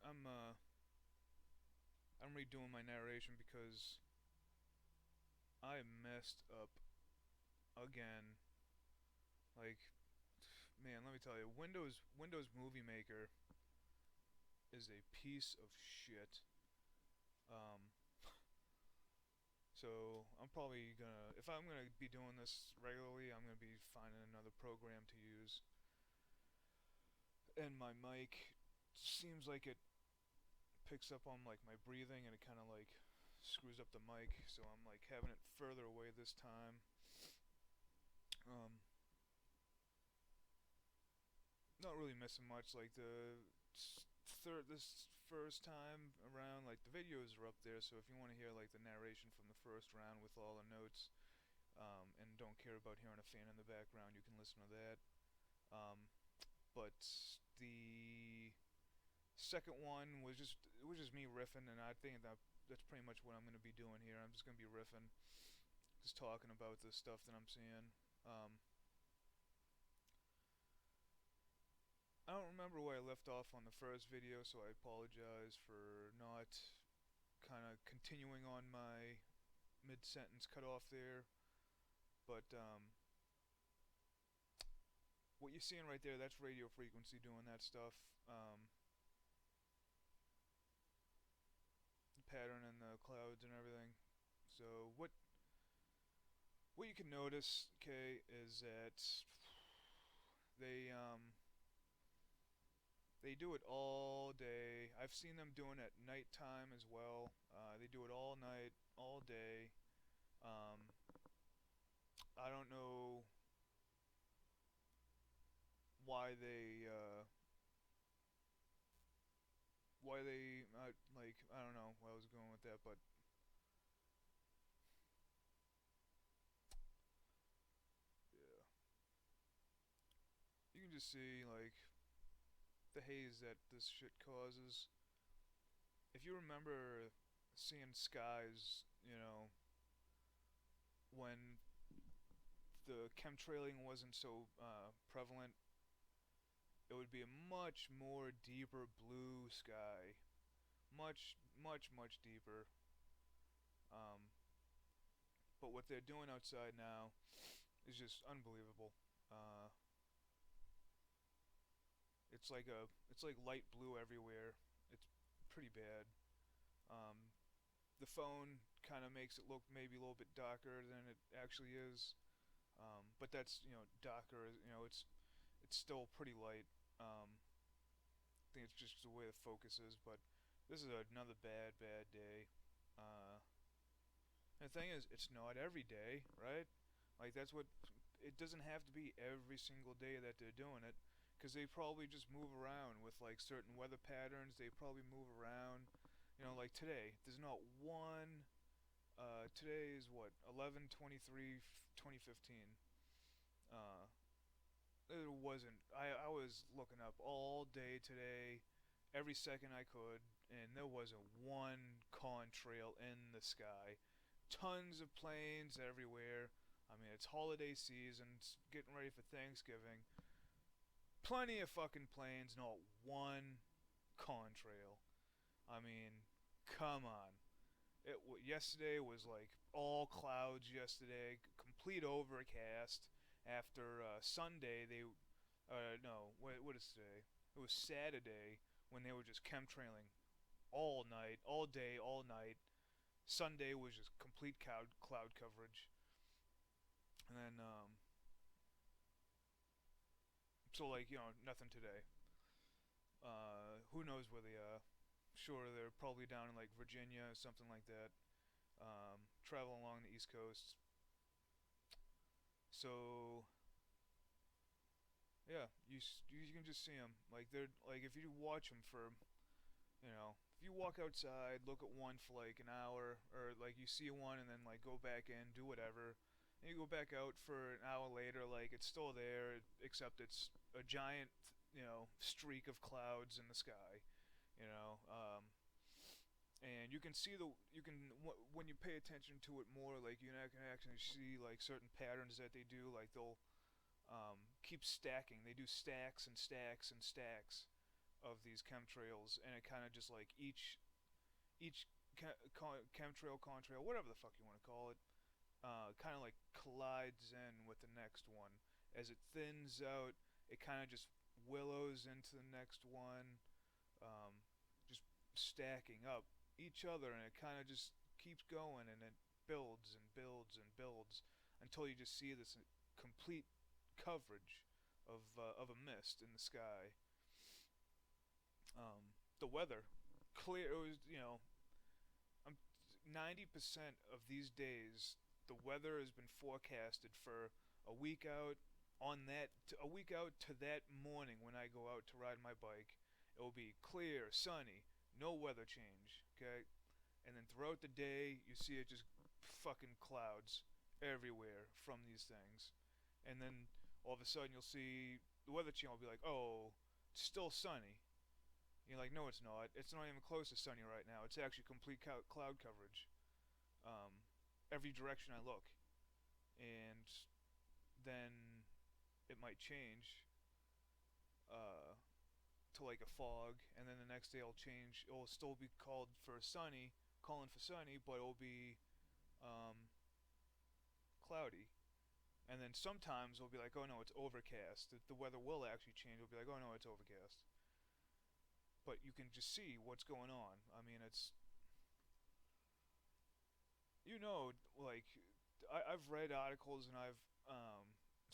Alright, I'm redoing my narration because I messed up again. Like, man, let me tell you, Windows Movie Maker is a piece of shit. Um, so I'm probably gonna, if I'm gonna be doing this regularly, I'm gonna be finding another program to use. And my mic seems like it picks up on like my breathing, and it kind of like screws up the mic. So I'm like having it further away this time. Um, Not really missing much. Like this first time around, like the videos are up there. So if you want to hear like the narration from the first round with all the notes, and don't care about hearing a fan in the background, you can listen to that. Um, but the second one was just me riffing, and I think that's pretty much what I'm gonna be doing here. I'm just gonna be riffing, just talking about the stuff that I'm seeing. Um, I don't remember where I left off on the first video, so I apologize for not kind of continuing on my mid-sentence cutoff there. But what you're seeing right there, that's radio frequency doing that stuff. The pattern in the clouds and everything. So what you can notice, okay, is that they um they do it all day. I've seen them doing it at nighttime as well. They do it all night, all day. Um, I don't know why they like, I don't know where I was going with that, but yeah, you can just see like the haze that this shit causes. If you remember seeing skies, when the chemtrailing wasn't so prevalent, it would be a much more deeper blue sky, much, much, much deeper. Um, but what they're doing outside now is just unbelievable. Uh, it's like light blue everywhere. It's pretty bad. Um, the phone kind of makes it look maybe a little bit darker than it actually is. But that's darker. It's still pretty light. I think it's just the way the focus is. But this is another bad, bad day. Uh, and the thing is, it's not every day, right? Like that's what it doesn't have to be every single day that they're doing it, because they probably just move around with like certain weather patterns. They probably move around. Like today, there's not one. Today is what 11/23/2015. Uh, it wasn't. I was looking up all day today, every second I could, and there wasn't one contrail in the sky. Tons of planes everywhere. I mean, it's holiday season, it's getting ready for Thanksgiving. Plenty of fucking planes, not one contrail. I mean, come on. Yesterday was like all clouds. Yesterday, complete overcast. After Sunday, no, what is today? It was Saturday when they were just chemtrailing all night, all day, all night. Sunday was just complete cloud coverage, and then so like nothing today. Who knows where they are? Sure, they're probably down in like Virginia, something like that. Travel along the East Coast. So yeah, you can just see them. Like they're like if you watch them for if you walk outside, look at one for like an hour, or like you see one and then like go back in, do whatever, and you go back out for an hour later, like it's still there, except it's a giant streak of clouds in the sky. You know, and you can see when you pay attention to it more, like you can actually see like certain patterns that they do. Like they'll keep stacking. They do stacks and stacks and stacks. of these chemtrails, and it kind of just like each chemtrail, contrail, whatever the fuck you want to call it, kind of like collides in with the next one. As it thins out, it kind of just willows into the next one, just stacking up each other, and it kind of just keeps going, and it builds and builds and builds until you just see this complete coverage of a mist in the sky. The weather, clear. It was, 90% of these days, the weather has been forecasted for a week out. A week out to that morning when I go out to ride my bike, it will be clear, sunny, no weather change. Okay, and then throughout the day, you see it just fucking clouds everywhere from these things, and then all of a sudden you'll see the weather channel will be like, "Oh, it's still sunny." You're like, "No, it's not. It's not even close to sunny right now. It's actually complete cloud coverage, um, every direction I look." And then it might change to like a fog, and then the next day it'll change. It'll still be calling for sunny, but it'll be um, cloudy. And then sometimes it'll be like, "Oh no, it's overcast." The weather will actually change. It'll be like, "Oh no, it's overcast." But you can just see what's going on. I mean, like I've read articles, and I've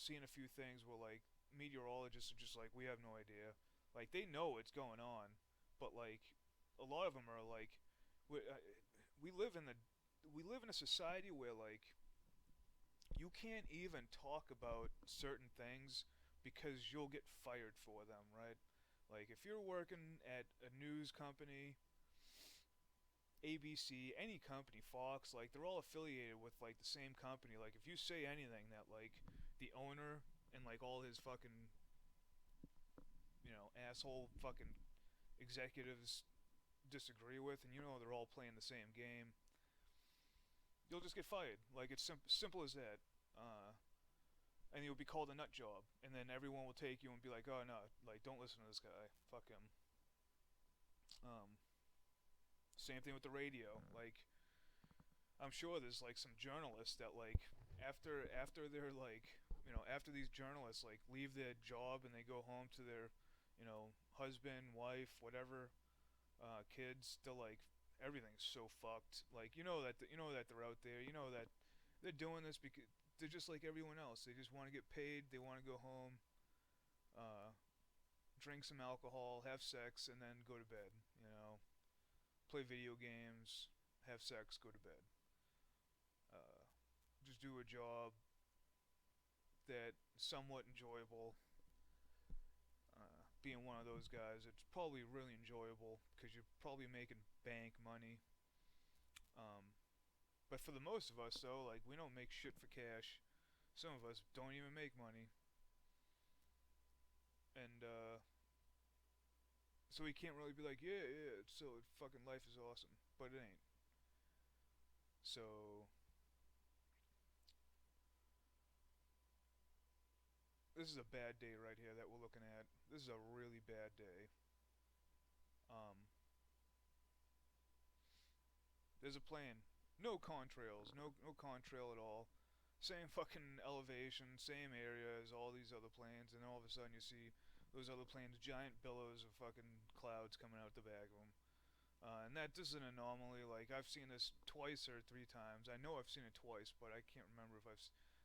seen a few things where like meteorologists are just like, "We have no idea." Like they know what's going on, but like a lot of them are like, we, uh, we live in the we live in a society where like you can't even talk about certain things because you'll get fired for them, right? Like if you're working at a news company, ABC, any company, Fox, like they're all affiliated with like the same company. Like if you say anything that like the owner and like all his fucking, asshole fucking executives disagree with, and they're all playing the same game, you'll just get fired. Like it's simple as that. And you'll be called a nut job, and then everyone will take you and be like, "Oh no, like don't listen to this guy. Fuck him." Um, Same thing with the radio. Like I'm sure there's like some journalists that like after they're like after these journalists like leave their job and they go home to their husband, wife, whatever, kids, they're like everything's so fucked. Like that they're out there. You know that they're doing this because they're just like everyone else. They just want to get paid. They want to go home, uh, drink some alcohol, have sex, and then go to bed. Play video games, have sex, go to bed. Uh, just do a job that somewhat enjoyable. Being one of those guys, it's probably really enjoyable because you're probably making bank money. Um, but for the most of us, though, like we don't make shit for cash. Some of us don't even make money, and so we can't really be like, "Yeah, yeah, so fucking life is awesome," but it ain't. So this is a bad day right here that we're looking at. This is a really bad day. Um, there's a plane. No contrails. No contrail at all. Same fucking elevation, same area as all these other planes, and then all of a sudden you see those other planes, giant billows of fucking clouds coming out the back of them. And that is an anomaly. Like I've seen this twice or three times. I know I've seen it twice, but I can't remember if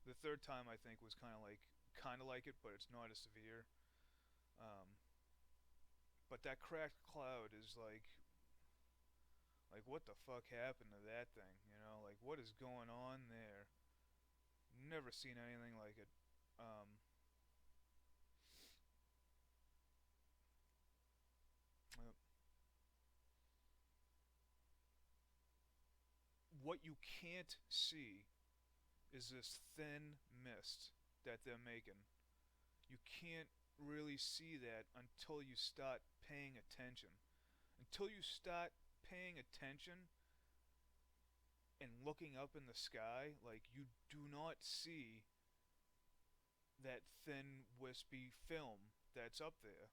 the third time I think was kind of like it, but it's not as severe. Um, but that cracked cloud is like what the fuck happened to that thing? Like what is going on there? Never seen anything like it. Um, uh, what you can't see is this thin mist that they're making. You can't really see that until you start paying attention. Until you start paying attention and looking up in the sky, like you do not see that thin, wispy film that's up there.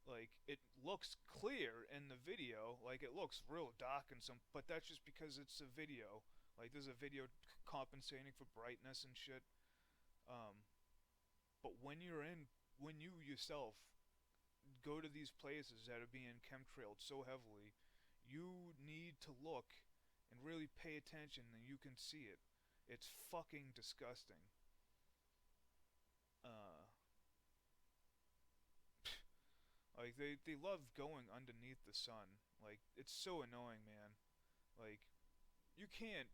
Like like it looks clear in the video, like it looks real dark and some, but that's just because it's a video. Like there's a video compensating for brightness and shit. Um, but when you yourself go to these places that are being chemtrailed so heavily, you need to look and really pay attention, and you can see it. It's fucking disgusting. Uh, like they love going underneath the sun. Like it's so annoying, man. Like you can't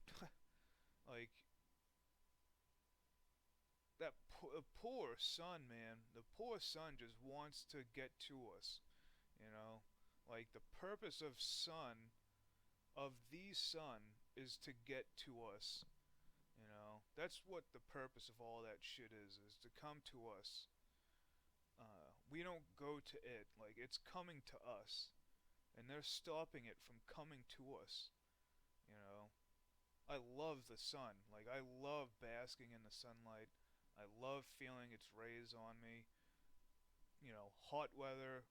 like that poor sun, man. The poor sun just wants to get to us, you know? Like the purpose of the sun is to get to us, you know? That's what the purpose of all that shit is to come to us. We don't go to it, like it's coming to us, and they're stopping it from coming to us, you know? I love the sun. Like I love basking in the sunlight. I love feeling its rays on me. You know, hot weather,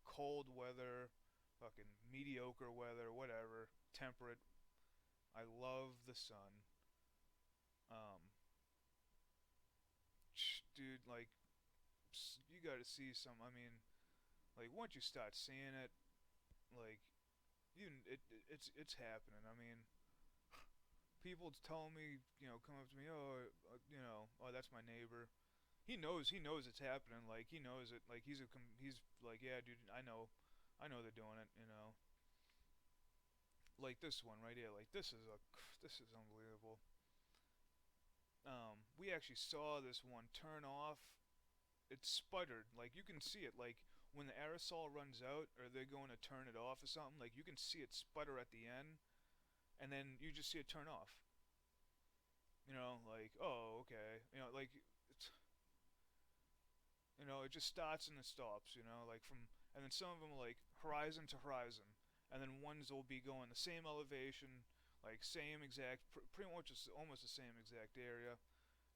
cold weather, fucking mediocre weather, whatever, temperate. I love the sun. Um, dude, like you got to see some. I mean, like once you start seeing it, like it's happening. I mean, people tell me, you know, come up to me, oh, oh, that's my neighbor. He knows it's happening. Like he knows it. Like he's like, yeah, dude, I know they're doing it. You know, like this one right here. Like this is unbelievable. We actually saw this one turn off. It sputtered. Like you can see it. Like when the aerosol runs out, or they're going to turn it off or something. Like you can see it sputter at the end, and then you just see it turn off. You know, like oh okay. You know, like it's, you know, it just starts and it stops, you know, like from, and then some of them are like horizon to horizon, and then ones will be going the same elevation, like same exact, pretty much almost the same exact area,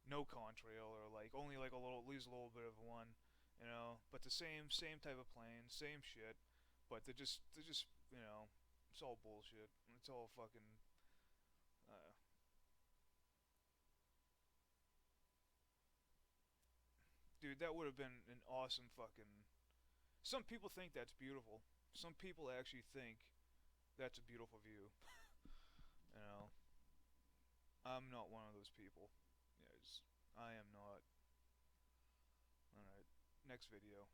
no contrail or like only like a little, leaves a little bit of one, you know, but the same type of plane, same shit, but they're just, you know, it's all bullshit. It's all fucking, uh, dude, that would have been an awesome fucking. Some people think that's beautiful. Some people actually think that's a beautiful view. You know, I'm not one of those people. Yeah, I am not. All right, next video.